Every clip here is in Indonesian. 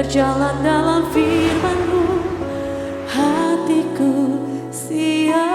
berjalan dalam firman-Mu, hatiku siap.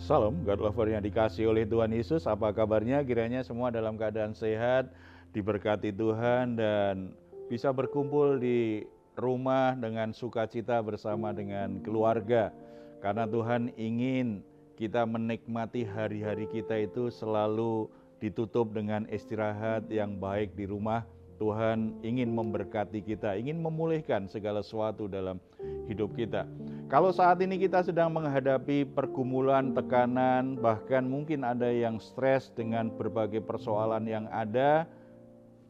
Salam, God lover yang dikasih oleh Tuhan Yesus. Apa kabarnya? Kiranya semua dalam keadaan sehat, diberkati Tuhan, dan bisa berkumpul di rumah dengan sukacita bersama dengan keluarga. Karena Tuhan ingin kita menikmati hari-hari kita itu selalu ditutup dengan istirahat yang baik di rumah. Tuhan ingin memberkati kita, ingin memulihkan segala sesuatu dalam hidup kita. Kalau saat ini kita sedang menghadapi pergumulan, tekanan, bahkan mungkin ada yang stres dengan berbagai persoalan yang ada,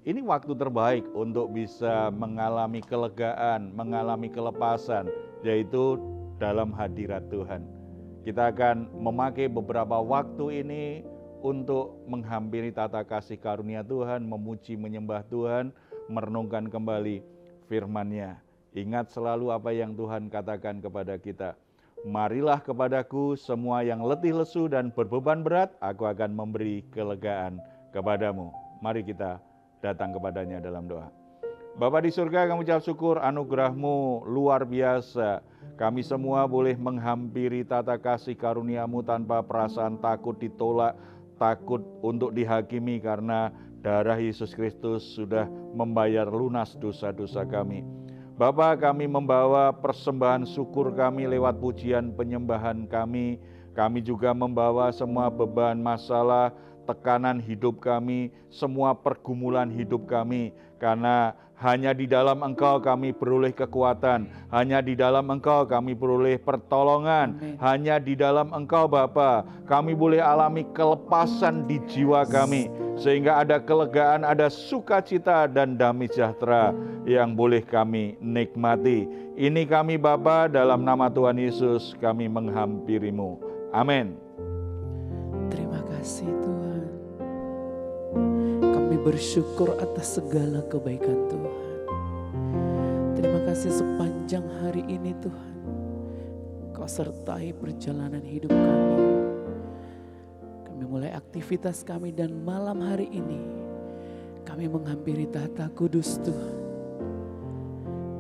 ini waktu terbaik untuk bisa mengalami kelegaan, mengalami kelepasan, yaitu dalam hadirat Tuhan. Kita akan memakai beberapa waktu ini untuk menghampiri tata kasih karunia Tuhan, memuji menyembah Tuhan, merenungkan kembali firman-Nya. Ingat selalu apa yang Tuhan katakan kepada kita. Marilah kepadaku semua yang letih lesu dan berbeban berat, aku akan memberi kelegaan kepadamu. Mari kita datang kepadanya dalam doa. Bapa di surga, kami ucap syukur anugerah-Mu luar biasa. Kami semua boleh menghampiri tata kasih karunia-Mu tanpa perasaan takut ditolak, takut untuk dihakimi, karena darah Yesus Kristus sudah membayar lunas dosa-dosa kami. Bapa, kami membawa persembahan syukur kami lewat pujian penyembahan kami. Kami juga membawa semua beban, masalah, tekanan hidup kami, semua pergumulan hidup kami. Karena hanya di dalam Engkau kami beroleh kekuatan, hanya di dalam Engkau kami beroleh pertolongan, hanya di dalam Engkau Bapa kami boleh alami kelepasan di jiwa kami, sehingga ada kelegaan, ada sukacita dan damai sejahtera yang boleh kami nikmati. Ini kami Bapa, dalam nama Tuhan Yesus kami menghampiri-Mu. Amin. Terima kasih Tuhan. Kami bersyukur atas segala kebaikan Tuhan. Terima kasih sepanjang hari ini Tuhan, Kau sertai perjalanan hidup kami. Kami mulai aktivitas kami dan malam hari ini kami menghampiri tahta kudus Tuhan.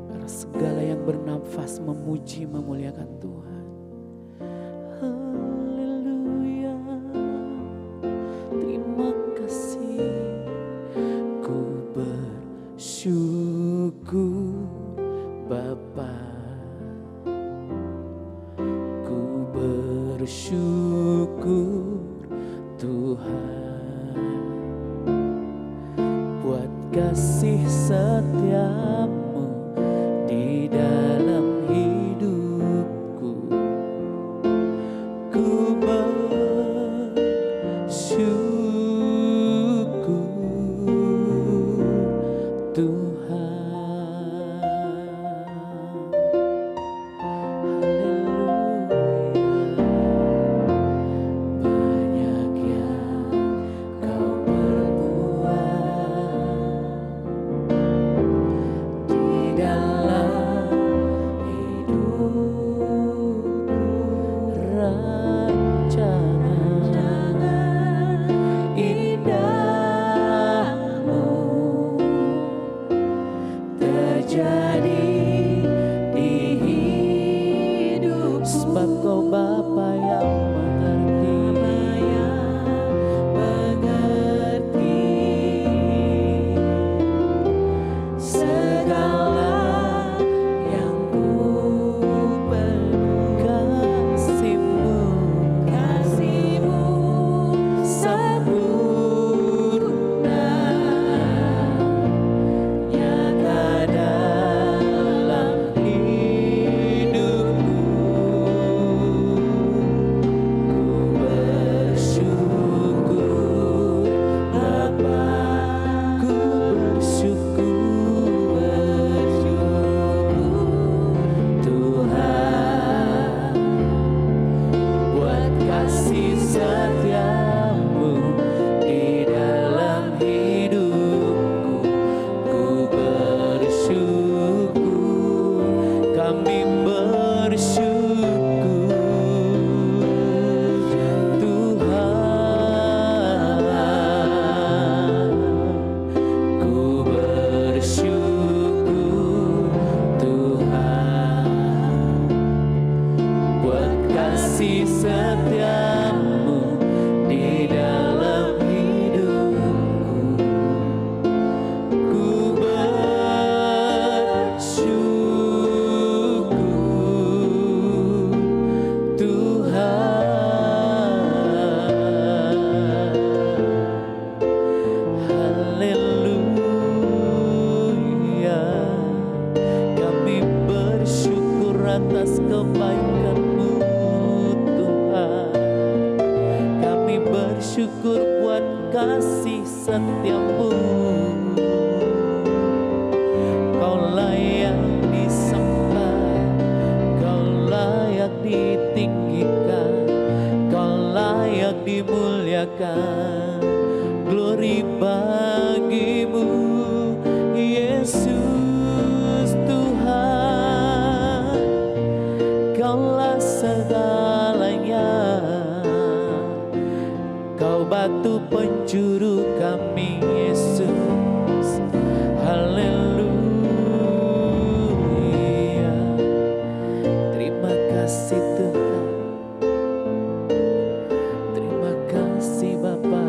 Karena segala yang bernafas memuji memuliakan Tuhan. Haleluya. Terima kasih. Ku bersyukur Bapa. Ku bersyukur Tuhan buat kasih setiamu di dalam hidupku. Ku bersyukur Tuhan. Kasih setiamu di dalam bersyukur buat kasih setiamu. Kau layak disembah, kau layak ditinggikan, kau layak dimuliakan. Glory bagimu, Yesus Tuhan. Kaulah segalanya, Kau batu penjuru kami, Yesus. Haleluya. Terima kasih Tuhan, terima kasih Bapa,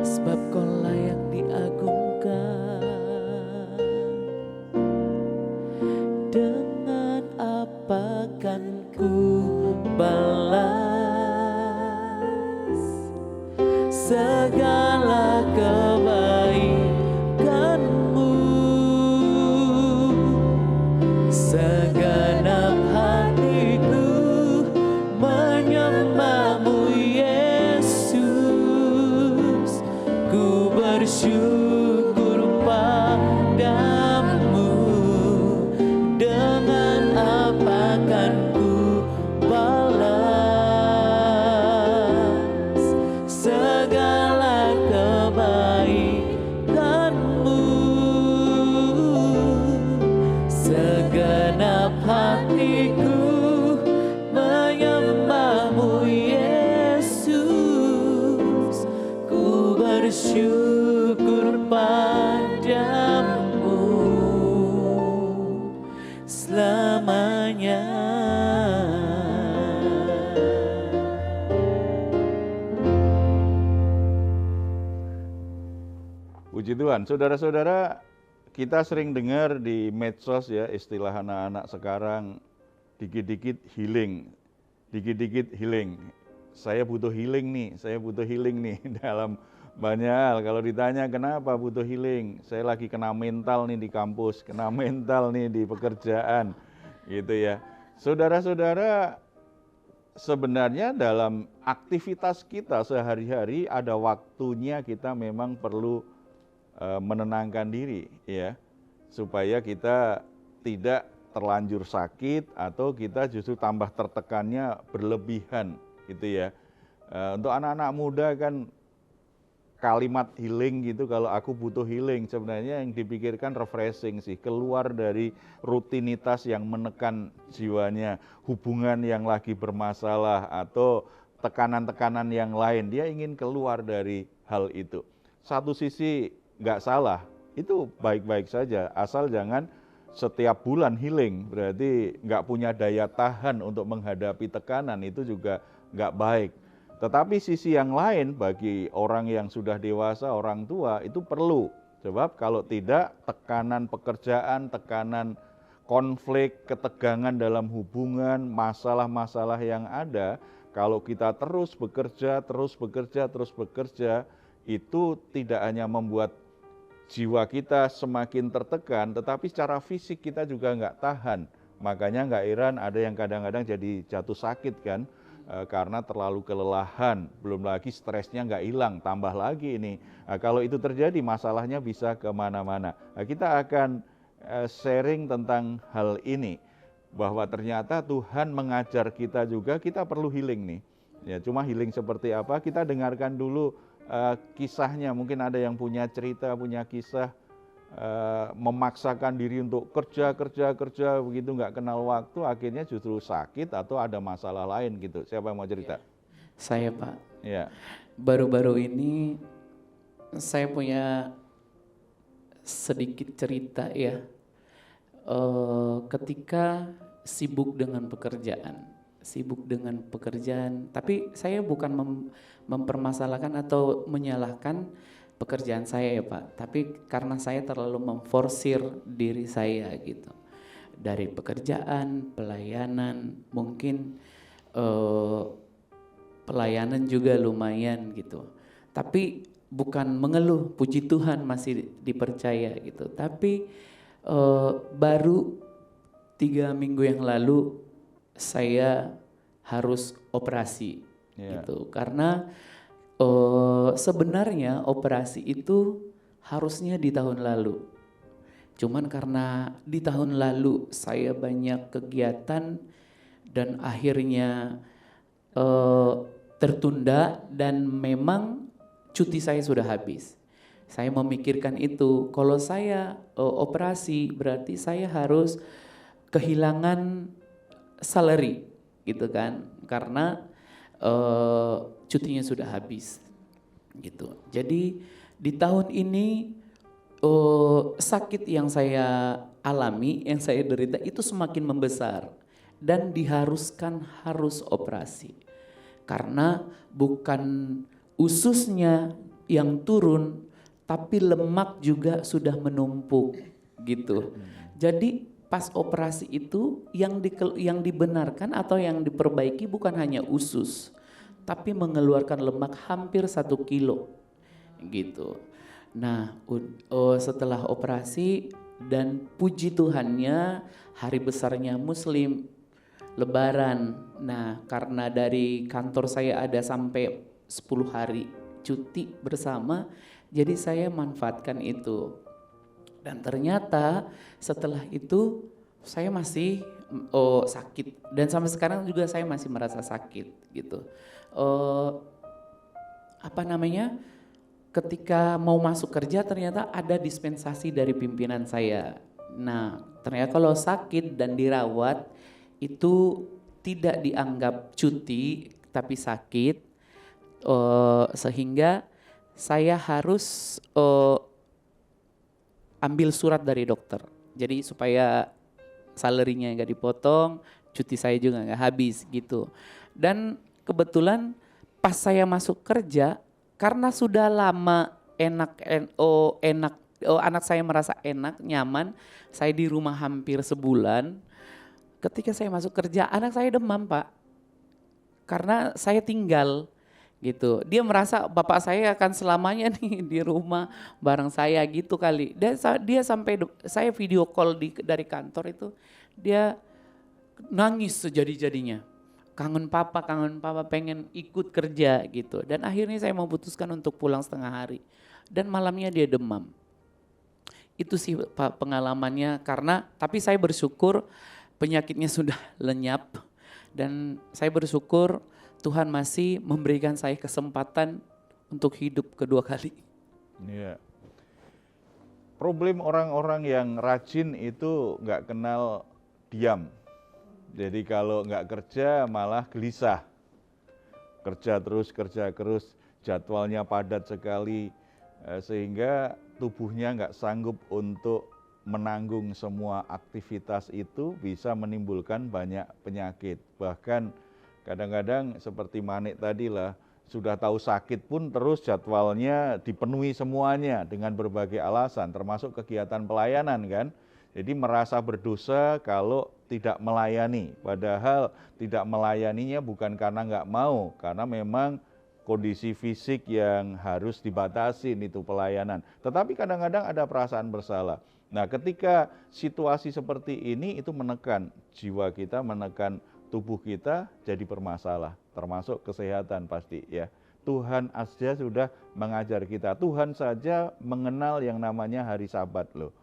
sebab Kau layak diagungkan. Dengan apa kan ku balas segala kebaikan-Mu? Segenap hatiku menyembah-Mu, Yesus. Ku bersyukur padamu. Dengan apa kan ku balas segala kebaikan-Mu? Segenap hatiku menyembah-Mu, Yesus. Ku bersyukur padamu selamanya. Puji Tuhan, saudara-saudara, kita sering dengar di medsos ya istilah anak-anak sekarang, dikit-dikit healing, dikit-dikit healing. Saya butuh healing nih, saya butuh healing nih dalam banyak hal. Kalau ditanya kenapa butuh healing, saya lagi kena mental nih di kampus, kena mental nih di pekerjaan, gitu ya. Saudara-saudara, sebenarnya dalam aktivitas kita sehari-hari ada waktunya kita memang perlu menenangkan diri ya, supaya kita tidak terlanjur sakit atau kita justru tambah tertekannya berlebihan gitu ya. Untuk anak-anak muda kan kalimat healing gitu, kalau aku butuh healing sebenarnya yang dipikirkan refreshing sih, keluar dari rutinitas yang menekan jiwanya, hubungan yang lagi bermasalah atau tekanan-tekanan yang lain, dia ingin keluar dari hal itu. Satu sisi nggak salah, itu baik-baik saja, asal jangan setiap bulan healing, berarti nggak punya daya tahan untuk menghadapi tekanan, itu juga nggak baik. Tetapi sisi yang lain bagi orang yang sudah dewasa, orang tua, itu perlu. Sebab kalau tidak, tekanan pekerjaan, tekanan konflik, ketegangan dalam hubungan, masalah-masalah yang ada, kalau kita terus bekerja, itu tidak hanya membuat jiwa kita semakin tertekan, tetapi secara fisik kita juga nggak tahan. Makanya nggak heran ada yang kadang-kadang jadi jatuh sakit kan, karena terlalu kelelahan, belum lagi stresnya nggak hilang, tambah lagi ini. Nah, kalau itu terjadi masalahnya bisa kemana-mana. Nah, kita akan sharing tentang hal ini, bahwa ternyata Tuhan mengajar kita juga, kita perlu healing nih. Ya, cuma healing seperti apa? Kita dengarkan dulu kisahnya. Mungkin ada yang punya cerita, punya kisah memaksakan diri untuk kerja begitu nggak kenal waktu, akhirnya justru sakit atau ada masalah lain gitu. Siapa yang mau cerita? Saya Pak. Ya. Baru-baru ini saya punya sedikit cerita ya. Ketika sibuk dengan pekerjaan, tapi saya bukan mempermasalahkan atau menyalahkan pekerjaan saya ya Pak, tapi karena saya terlalu memforsir diri saya gitu. Dari pekerjaan, pelayanan, mungkin pelayanan juga lumayan gitu. Tapi bukan mengeluh, puji Tuhan masih dipercaya gitu. Tapi baru 3 minggu yang lalu saya harus operasi. Iya. gitu. Karena sebenarnya operasi itu harusnya di tahun lalu. Cuman karena di tahun lalu saya banyak kegiatan dan akhirnya tertunda dan memang cuti saya sudah habis. Saya memikirkan itu, kalau saya operasi berarti saya harus kehilangan salary gitu kan, karena cutinya sudah habis gitu. Jadi di tahun ini sakit yang saya alami, yang saya derita itu semakin membesar dan diharuskan harus operasi. Karena bukan ususnya yang turun, tapi lemak juga sudah menumpuk gitu. Jadi pas operasi itu yang dibenarkan atau yang diperbaiki bukan hanya usus, tapi mengeluarkan lemak hampir 1 kilo gitu. Nah setelah operasi dan puji Tuhannya hari besarnya Muslim, Lebaran. Nah karena dari kantor saya ada sampai 10 hari cuti bersama, jadi saya manfaatkan itu. Dan ternyata setelah itu saya masih sakit, dan sampai sekarang juga saya masih merasa sakit gitu. Ketika mau masuk kerja ternyata ada dispensasi dari pimpinan saya. Nah ternyata kalau sakit dan dirawat itu tidak dianggap cuti tapi sakit, sehingga saya harus ambil surat dari dokter. Jadi supaya salary-nya nggak dipotong, cuti saya juga nggak habis gitu. Dan kebetulan pas saya masuk kerja, karena sudah lama anak saya merasa enak, nyaman, saya di rumah hampir sebulan. Ketika saya masuk kerja, anak saya demam, Pak. Karena saya tinggal gitu. Dia merasa bapak saya akan selamanya nih di rumah bareng saya gitu kali. Dan dia sampai saya video call dari kantor itu, dia nangis sejadi-jadinya. Kangen papa, pengen ikut kerja gitu. Dan akhirnya saya memutuskan untuk pulang setengah hari. Dan malamnya dia demam. Itu sih Pak pengalamannya, tapi saya bersyukur penyakitnya sudah lenyap. Dan saya bersyukur Tuhan masih memberikan saya kesempatan untuk hidup kedua kali. Iya. Problem orang-orang yang rajin itu nggak kenal diam. Jadi kalau nggak kerja malah gelisah. Kerja terus, jadwalnya padat sekali, sehingga tubuhnya nggak sanggup untuk menanggung semua aktivitas itu, bisa menimbulkan banyak penyakit. Bahkan kadang-kadang seperti Manik tadi lah, sudah tahu sakit pun terus jadwalnya dipenuhi semuanya dengan berbagai alasan, termasuk kegiatan pelayanan kan. Jadi merasa berdosa kalau tidak melayani, padahal tidak melayaninya bukan karena nggak mau, karena memang kondisi fisik yang harus dibatasi itu pelayanan. Tetapi kadang-kadang ada perasaan bersalah. Nah ketika situasi seperti ini itu menekan jiwa kita, menekan tubuh kita jadi bermasalah, termasuk kesehatan pasti ya. Tuhan saja sudah mengajar kita, Tuhan saja mengenal yang namanya hari Sabat loh.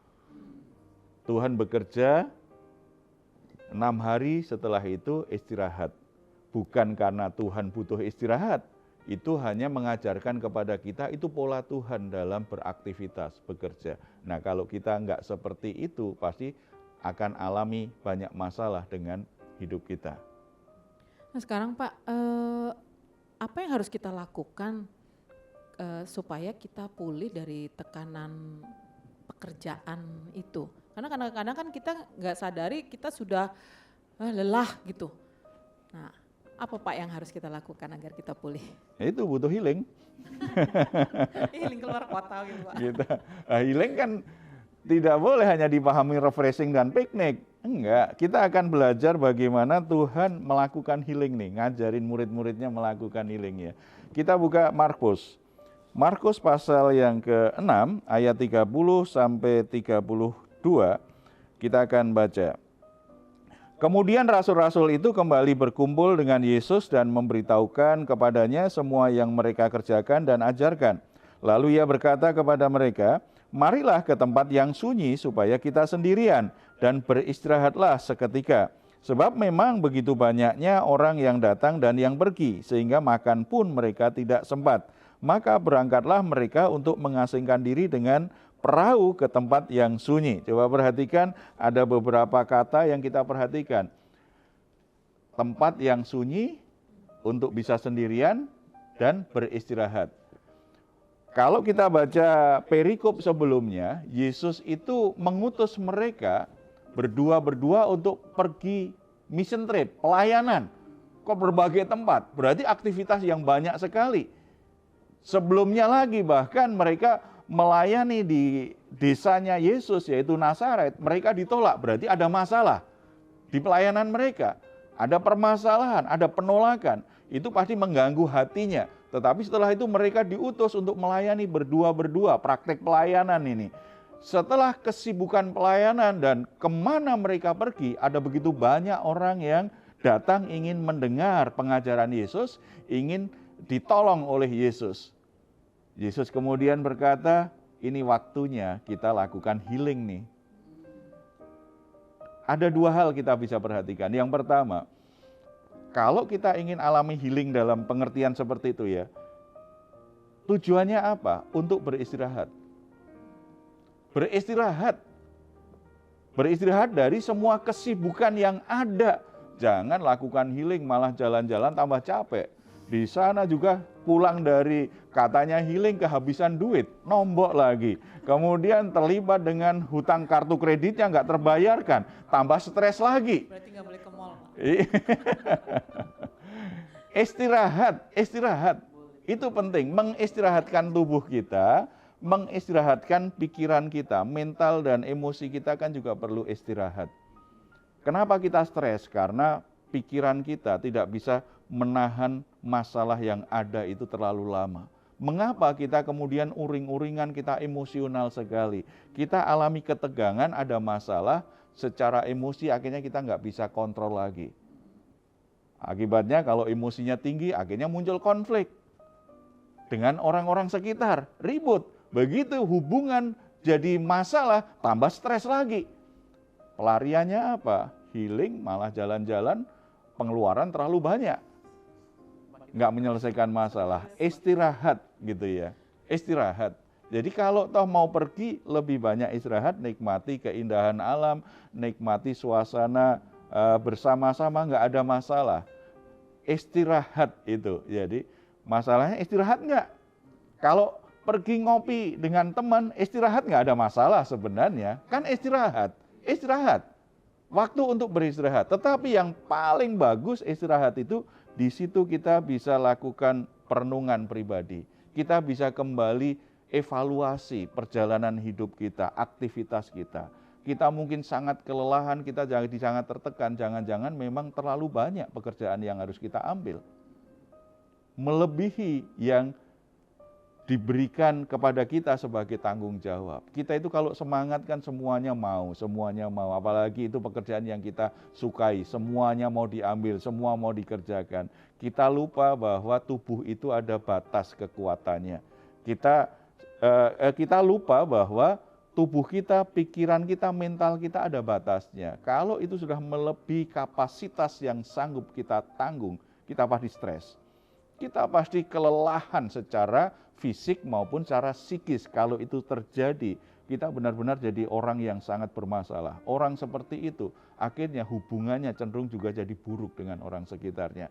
Tuhan bekerja 6 hari, setelah itu istirahat. Bukan karena Tuhan butuh istirahat, itu hanya mengajarkan kepada kita itu pola Tuhan dalam beraktivitas, bekerja. Nah kalau kita nggak seperti itu, pasti akan alami banyak masalah dengan hidup kita. Nah sekarang Pak, apa yang harus kita lakukan supaya kita pulih dari tekanan pekerjaan itu? Karena kadang-kadang kan kita nggak sadari kita sudah lelah gitu. Nah apa Pak yang harus kita lakukan agar kita pulih? Itu butuh healing. Healing keluar kota gitu Pak. Gitu. Nah, healing kan tidak boleh hanya dipahami refreshing dan piknik. Enggak, kita akan belajar bagaimana Tuhan melakukan healing nih, ngajarin murid-muridnya melakukan healing ya. Kita buka Markus. Markus pasal yang ke-6 ayat 30 sampai 32 kita akan baca. Kemudian rasul-rasul itu kembali berkumpul dengan Yesus dan memberitahukan kepadanya semua yang mereka kerjakan dan ajarkan. Lalu ia berkata kepada mereka, marilah ke tempat yang sunyi supaya kita sendirian dan beristirahatlah seketika. Sebab memang begitu banyaknya orang yang datang dan yang pergi, sehingga makan pun mereka tidak sempat. Maka berangkatlah mereka untuk mengasingkan diri dengan perahu ke tempat yang sunyi. Coba perhatikan, ada beberapa kata yang kita perhatikan. Tempat yang sunyi untuk bisa sendirian dan beristirahat. Kalau kita baca perikop sebelumnya, Yesus itu mengutus mereka berdua-berdua untuk pergi mission trip, pelayanan ke berbagai tempat. Berarti aktivitas yang banyak sekali. Sebelumnya lagi bahkan mereka melayani di desanya Yesus, yaitu Nazaret, mereka ditolak. Berarti ada masalah di pelayanan mereka. Ada permasalahan, ada penolakan. Itu pasti mengganggu hatinya. Tetapi setelah itu mereka diutus untuk melayani berdua-berdua, praktek pelayanan ini. Setelah kesibukan pelayanan dan kemana mereka pergi, ada begitu banyak orang yang datang ingin mendengar pengajaran Yesus, ingin ditolong oleh Yesus. Yesus kemudian berkata, ini waktunya kita lakukan healing nih. Ada dua hal kita bisa perhatikan. Yang pertama, kalau kita ingin alami healing dalam pengertian seperti itu ya, tujuannya apa? Untuk beristirahat. Beristirahat. Beristirahat dari semua kesibukan yang ada. Jangan lakukan healing malah jalan-jalan tambah capek. Di sana juga pulang dari katanya healing kehabisan duit, nombok lagi. Kemudian terlibat dengan hutang kartu kreditnya nggak terbayarkan, tambah stres lagi. Berarti nggak boleh ke mall. Istirahat. Itu penting, mengistirahatkan tubuh kita, mengistirahatkan pikiran kita, mental dan emosi kita kan juga perlu istirahat. Kenapa kita stres? Karena pikiran kita tidak bisa menahan masalah yang ada itu terlalu lama. Mengapa kita kemudian uring-uringan, kita emosional sekali? Kita alami ketegangan, ada masalah, secara emosi akhirnya kita nggak bisa kontrol lagi. Akibatnya kalau emosinya tinggi, akhirnya muncul konflik dengan orang-orang sekitar, ribut. Begitu hubungan jadi masalah, tambah stres lagi. Pelariannya apa? Healing, malah jalan-jalan, pengeluaran terlalu banyak. Nggak menyelesaikan masalah, istirahat gitu ya, istirahat. Jadi kalau toh mau pergi, lebih banyak istirahat, nikmati keindahan alam, nikmati suasana bersama-sama, nggak ada masalah. Istirahat itu, jadi masalahnya istirahat nggak? Kalau pergi ngopi dengan teman, istirahat nggak ada masalah sebenarnya, kan istirahat. Waktu untuk beristirahat, tetapi yang paling bagus istirahat itu, di situ kita bisa lakukan perenungan pribadi. Kita bisa kembali evaluasi perjalanan hidup kita, aktivitas kita. Kita mungkin sangat kelelahan, kita jadi sangat tertekan, jangan-jangan memang terlalu banyak pekerjaan yang harus kita ambil. Melebihi yang diberikan kepada kita sebagai tanggung jawab. Kita itu kalau semangat kan semuanya mau. Apalagi itu pekerjaan yang kita sukai, semuanya mau diambil, semua mau dikerjakan. Kita lupa bahwa tubuh itu ada batas kekuatannya. Kita lupa bahwa tubuh kita, pikiran kita, mental kita ada batasnya. Kalau itu sudah melebihi kapasitas yang sanggup kita tanggung, kita pasti stres. Kita pasti kelelahan secara fisik maupun secara psikis. Kalau itu terjadi, kita benar-benar jadi orang yang sangat bermasalah. Orang seperti itu, akhirnya hubungannya cenderung juga jadi buruk dengan orang sekitarnya.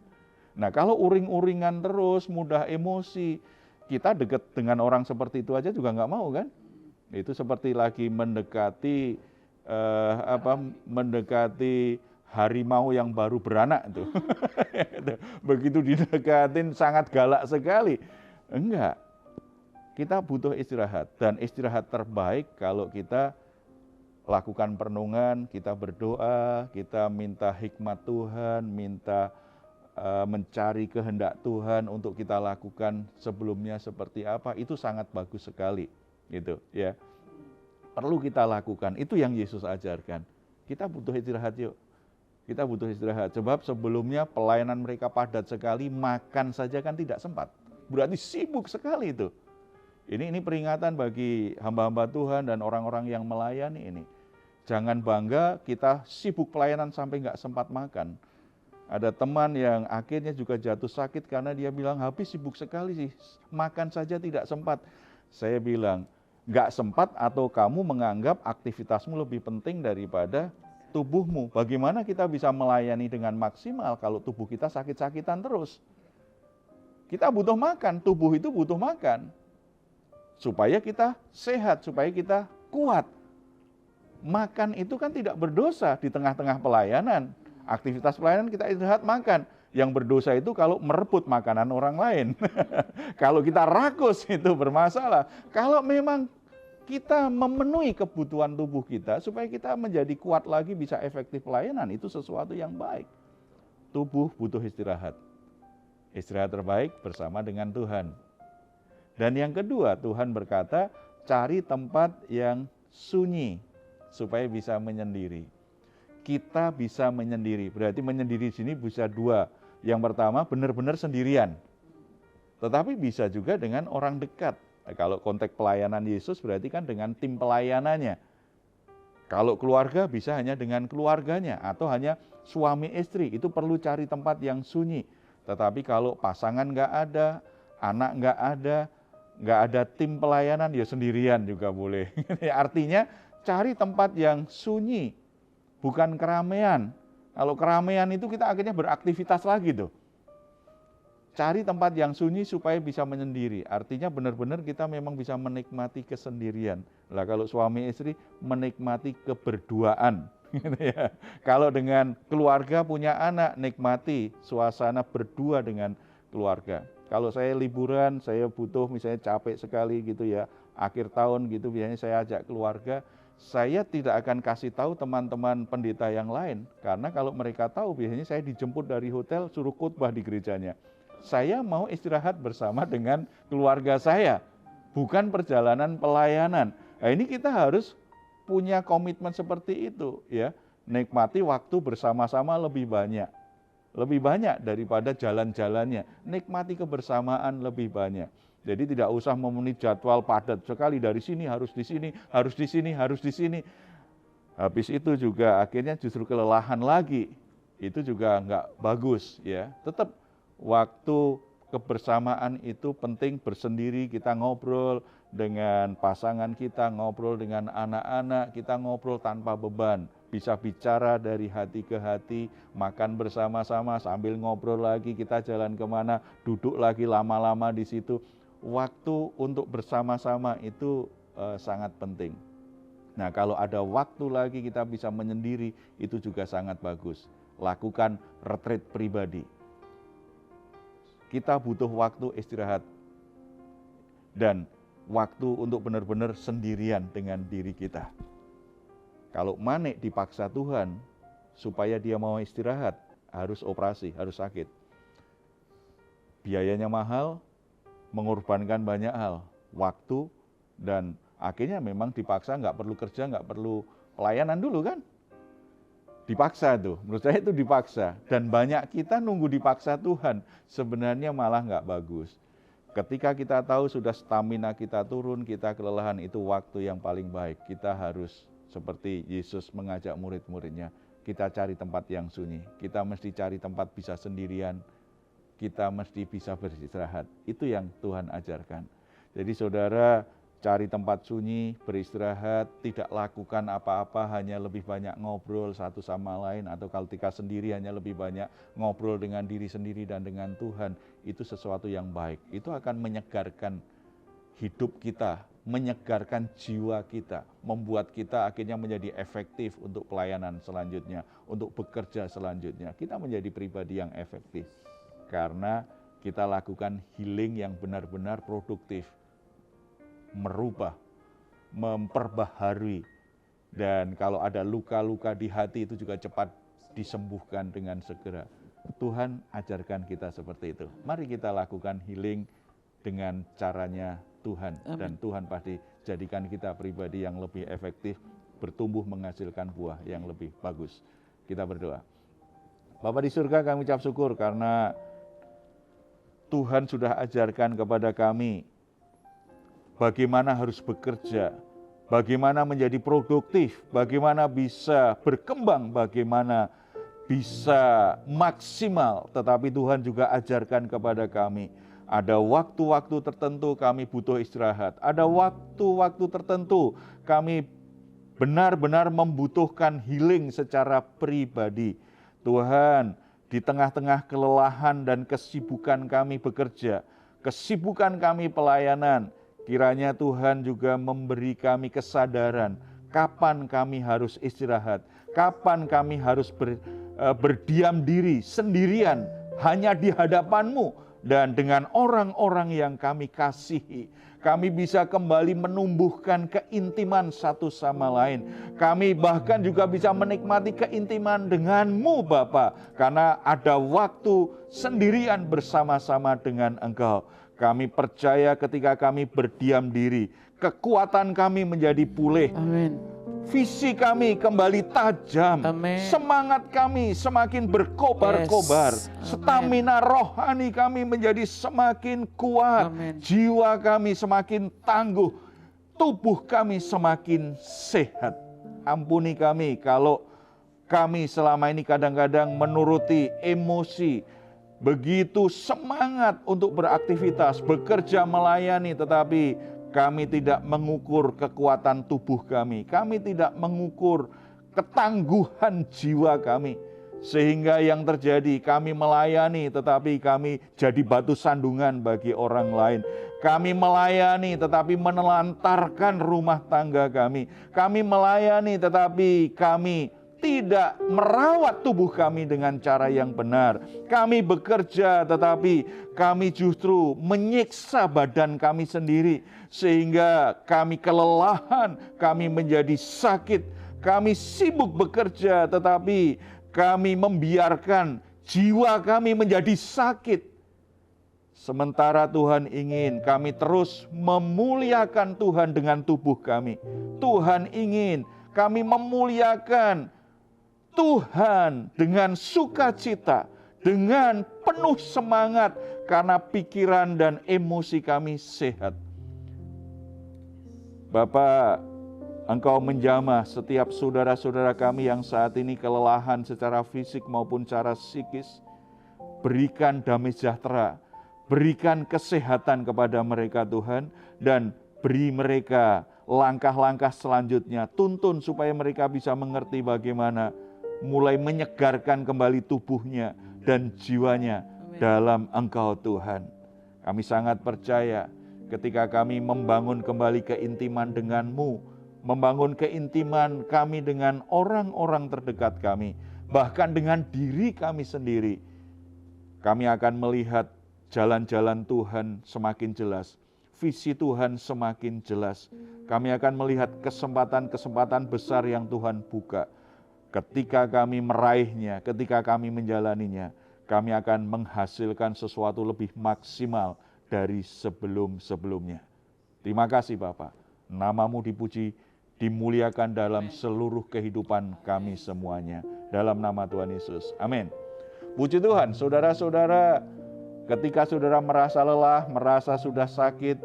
Nah, kalau uring-uringan terus, mudah emosi, kita dekat dengan orang seperti itu aja juga nggak mau kan? Itu seperti lagi mendekati harimau yang baru beranak itu. Begitu didekatin sangat galak sekali. Enggak. Kita butuh istirahat, dan istirahat terbaik kalau kita lakukan perenungan, kita berdoa, kita minta hikmat Tuhan, minta mencari kehendak Tuhan untuk kita lakukan sebelumnya seperti apa, itu sangat bagus sekali, gitu ya. Perlu kita lakukan, itu yang Yesus ajarkan. Kita butuh istirahat yuk. Kita butuh istirahat. Sebab sebelumnya pelayanan mereka padat sekali, makan saja kan tidak sempat. Berarti sibuk sekali itu. Ini peringatan bagi hamba-hamba Tuhan dan orang-orang yang melayani ini. Jangan bangga kita sibuk pelayanan sampai nggak sempat makan. Ada teman yang akhirnya juga jatuh sakit karena dia bilang, habis sibuk sekali sih, makan saja tidak sempat. Saya bilang, nggak sempat atau kamu menganggap aktivitasmu lebih penting daripada tubuhmu. Bagaimana kita bisa melayani dengan maksimal kalau tubuh kita sakit-sakitan terus? Kita butuh makan, tubuh itu butuh makan. Supaya kita sehat, supaya kita kuat. Makan itu kan tidak berdosa di tengah-tengah pelayanan. Aktivitas pelayanan kita istirahat makan. Yang berdosa itu kalau merebut makanan orang lain. Kalau kita rakus itu bermasalah. Kalau memang kita memenuhi kebutuhan tubuh kita supaya kita menjadi kuat lagi bisa efektif pelayanan, itu sesuatu yang baik. Tubuh butuh istirahat. Istirahat terbaik bersama dengan Tuhan. Dan yang kedua, Tuhan berkata, cari tempat yang sunyi supaya bisa menyendiri. Kita bisa menyendiri. Berarti menyendiri di sini bisa dua. Yang pertama benar-benar sendirian. Tetapi bisa juga dengan orang dekat. Nah, kalau konteks pelayanan Yesus berarti kan dengan tim pelayanannya. Kalau keluarga bisa hanya dengan keluarganya atau hanya suami istri. Itu perlu cari tempat yang sunyi. Tetapi kalau pasangan nggak ada, anak nggak ada tim pelayanan, ya sendirian juga boleh. Artinya cari tempat yang sunyi. Bukan keramaian. Kalau keramaian itu kita akhirnya beraktivitas lagi tuh. Cari tempat yang sunyi supaya bisa menyendiri. Artinya benar-benar kita memang bisa menikmati kesendirian. Lah kalau suami istri menikmati keberduaan. Gitu ya. Kalau dengan keluarga punya anak, nikmati suasana berdua dengan keluarga. Kalau saya liburan, saya butuh misalnya capek sekali gitu ya. Akhir tahun gitu biasanya saya ajak keluarga. Saya tidak akan kasih tahu teman-teman pendeta yang lain. Karena kalau mereka tahu, biasanya saya dijemput dari hotel, suruh khotbah di gerejanya. Saya mau istirahat bersama dengan keluarga saya. Bukan perjalanan pelayanan. Nah ini kita harus punya komitmen seperti itu. Ya, nikmati waktu bersama-sama lebih banyak. Lebih banyak daripada jalan-jalannya. Nikmati kebersamaan lebih banyak. Jadi tidak usah memenuhi jadwal padat sekali, dari sini harus di sini, harus di sini, harus di sini. Habis itu juga akhirnya justru kelelahan lagi. Itu juga enggak bagus ya. Tetap waktu kebersamaan itu penting, bersendiri, kita ngobrol dengan pasangan kita, ngobrol dengan anak-anak, kita ngobrol tanpa beban. Bisa bicara dari hati ke hati, makan bersama-sama sambil ngobrol lagi, kita jalan kemana, duduk lagi lama-lama di situ. Waktu untuk bersama-sama itu sangat penting. Nah kalau ada waktu lagi kita bisa menyendiri, itu juga sangat bagus. Lakukan retreat pribadi. Kita butuh waktu istirahat. Dan waktu untuk benar-benar sendirian dengan diri kita. Kalau manik dipaksa Tuhan, supaya dia mau istirahat, harus operasi, harus sakit. Biayanya mahal, mengorbankan banyak hal, waktu, dan akhirnya memang dipaksa, nggak perlu kerja, nggak perlu pelayanan dulu kan. Dipaksa tuh, menurut saya itu dipaksa. Dan banyak kita nunggu dipaksa Tuhan, sebenarnya malah nggak bagus. Ketika kita tahu sudah stamina kita turun, kita kelelahan, itu waktu yang paling baik. Kita harus seperti Yesus mengajak murid-muridnya, kita cari tempat yang sunyi. Kita mesti cari tempat bisa sendirian, kita mesti bisa beristirahat. Itu yang Tuhan ajarkan. Jadi saudara cari tempat sunyi, beristirahat, tidak lakukan apa-apa, hanya lebih banyak ngobrol satu sama lain, atau kalau ketika sendiri hanya lebih banyak ngobrol dengan diri sendiri dan dengan Tuhan. Itu sesuatu yang baik. Itu akan menyegarkan hidup kita, menyegarkan jiwa kita, membuat kita akhirnya menjadi efektif untuk pelayanan selanjutnya, untuk bekerja selanjutnya. Kita menjadi pribadi yang efektif. Karena kita lakukan healing yang benar-benar produktif, merubah, memperbaharui. Dan kalau ada luka-luka di hati itu juga cepat disembuhkan dengan segera. Tuhan ajarkan kita seperti itu. Mari kita lakukan healing dengan caranya Tuhan. Amin. Dan Tuhan pasti jadikan kita pribadi yang lebih efektif, bertumbuh menghasilkan buah yang lebih bagus. Kita berdoa. Bapa di surga, kami ucap syukur karena Tuhan sudah ajarkan kepada kami bagaimana harus bekerja, bagaimana menjadi produktif, bagaimana bisa berkembang, bagaimana bisa maksimal. Tetapi Tuhan juga ajarkan kepada kami, ada waktu-waktu tertentu kami butuh istirahat, ada waktu-waktu tertentu kami benar-benar membutuhkan healing secara pribadi. Tuhan, di tengah-tengah kelelahan dan kesibukan kami bekerja, kesibukan kami pelayanan, kiranya Tuhan juga memberi kami kesadaran kapan kami harus istirahat, kapan kami harus berdiam diri sendirian hanya di hadapan-Mu dan dengan orang-orang yang kami kasihi. Kami bisa kembali menumbuhkan keintiman satu sama lain. Kami bahkan juga bisa menikmati keintiman dengan-Mu Bapa, karena ada waktu sendirian bersama-sama dengan Engkau. Kami percaya ketika kami berdiam diri, kekuatan kami menjadi pulih. Amin. Visi kami kembali tajam. Amin. Semangat kami semakin berkobar-kobar. Yes. Stamina rohani kami menjadi semakin kuat. Amin. Jiwa kami semakin tangguh. Tubuh kami semakin sehat. Ampuni kami kalau kami selama ini kadang-kadang menuruti emosi, begitu semangat untuk beraktivitas, bekerja, melayani, tetapi kami tidak mengukur kekuatan tubuh kami. Kami tidak mengukur ketangguhan jiwa kami. Sehingga yang terjadi, kami melayani tetapi kami jadi batu sandungan bagi orang lain. Kami melayani tetapi menelantarkan rumah tangga kami. Kami melayani tetapi kami tidak merawat tubuh kami dengan cara yang benar. Kami bekerja tetapi kami justru menyiksa badan kami sendiri. Sehingga kami kelelahan, kami menjadi sakit. Kami sibuk bekerja tetapi kami membiarkan jiwa kami menjadi sakit. Sementara Tuhan ingin kami terus memuliakan Tuhan dengan tubuh kami. Tuhan ingin kami memuliakan Tuhan dengan sukacita, dengan penuh semangat karena pikiran dan emosi kami sehat. Bapa, Engkau menjamah setiap saudara-saudara kami yang saat ini kelelahan secara fisik maupun secara psikis. Berikan damai sejahtera, berikan kesehatan kepada mereka Tuhan, dan beri mereka langkah-langkah selanjutnya. Tuntun supaya mereka bisa mengerti bagaimana mulai menyegarkan kembali tubuhnya dan jiwanya dalam Engkau Tuhan. Kami sangat percaya ketika kami membangun kembali keintiman dengan-Mu, membangun keintiman kami dengan orang-orang terdekat kami, bahkan dengan diri kami sendiri, kami akan melihat jalan-jalan Tuhan semakin jelas, visi Tuhan semakin jelas. Kami akan melihat kesempatan-kesempatan besar yang Tuhan buka. Ketika kami meraihnya, ketika kami menjalaninya, kami akan menghasilkan sesuatu lebih maksimal dari sebelum-sebelumnya. Terima kasih Bapa. Nama-Mu dipuji, dimuliakan dalam seluruh kehidupan kami semuanya. Dalam nama Tuhan Yesus. Amin. Puji Tuhan, saudara-saudara, ketika saudara merasa lelah, merasa sudah sakit,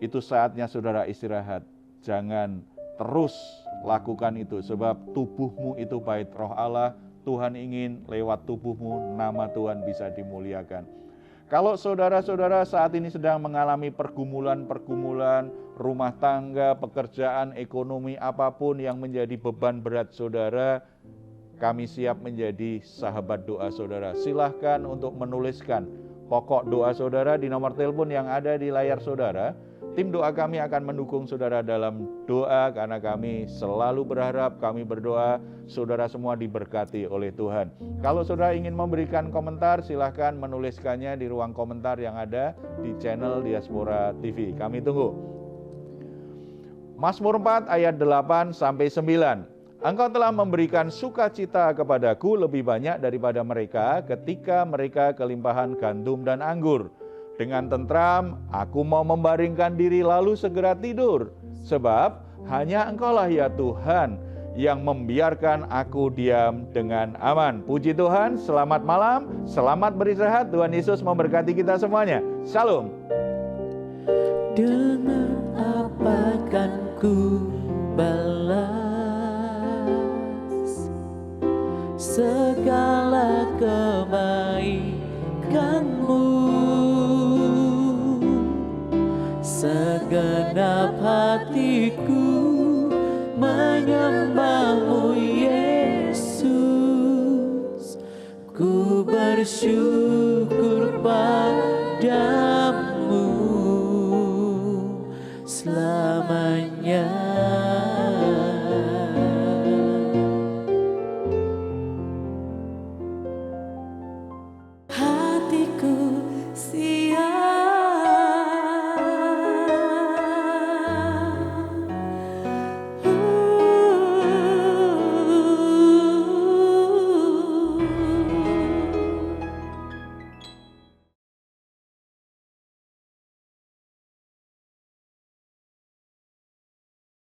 itu saatnya saudara istirahat. Jangan terus lakukan itu, sebab tubuhmu itu bait roh Allah. Tuhan ingin lewat tubuhmu nama Tuhan bisa dimuliakan. Kalau saudara-saudara saat ini sedang mengalami pergumulan-pergumulan rumah tangga, pekerjaan, ekonomi, apapun yang menjadi beban berat saudara, kami siap menjadi sahabat doa saudara. Silahkan untuk menuliskan pokok doa saudara di nomor telepon yang ada di layar saudara. Tim doa kami akan mendukung saudara dalam doa, karena kami selalu berharap, kami berdoa, saudara semua diberkati oleh Tuhan. Kalau saudara ingin memberikan komentar, silahkan menuliskannya di ruang komentar yang ada di channel Diaspora TV. Kami tunggu. Mazmur 4 ayat 8-9. Engkau telah memberikan sukacita kepadaku lebih banyak daripada mereka ketika mereka kelimpahan gandum dan anggur. Dengan tentram, aku mau membaringkan diri lalu segera tidur. Sebab hanya Engkaulah ya Tuhan yang membiarkan aku diam dengan aman. Puji Tuhan, selamat malam, selamat beristirahat. Tuhan Yesus memberkati kita semuanya. Shalom. Dengan apa kan ku balas segala kebaikanmu? Segenap hatiku menyembahmu Yesus, ku bersyukur padamu.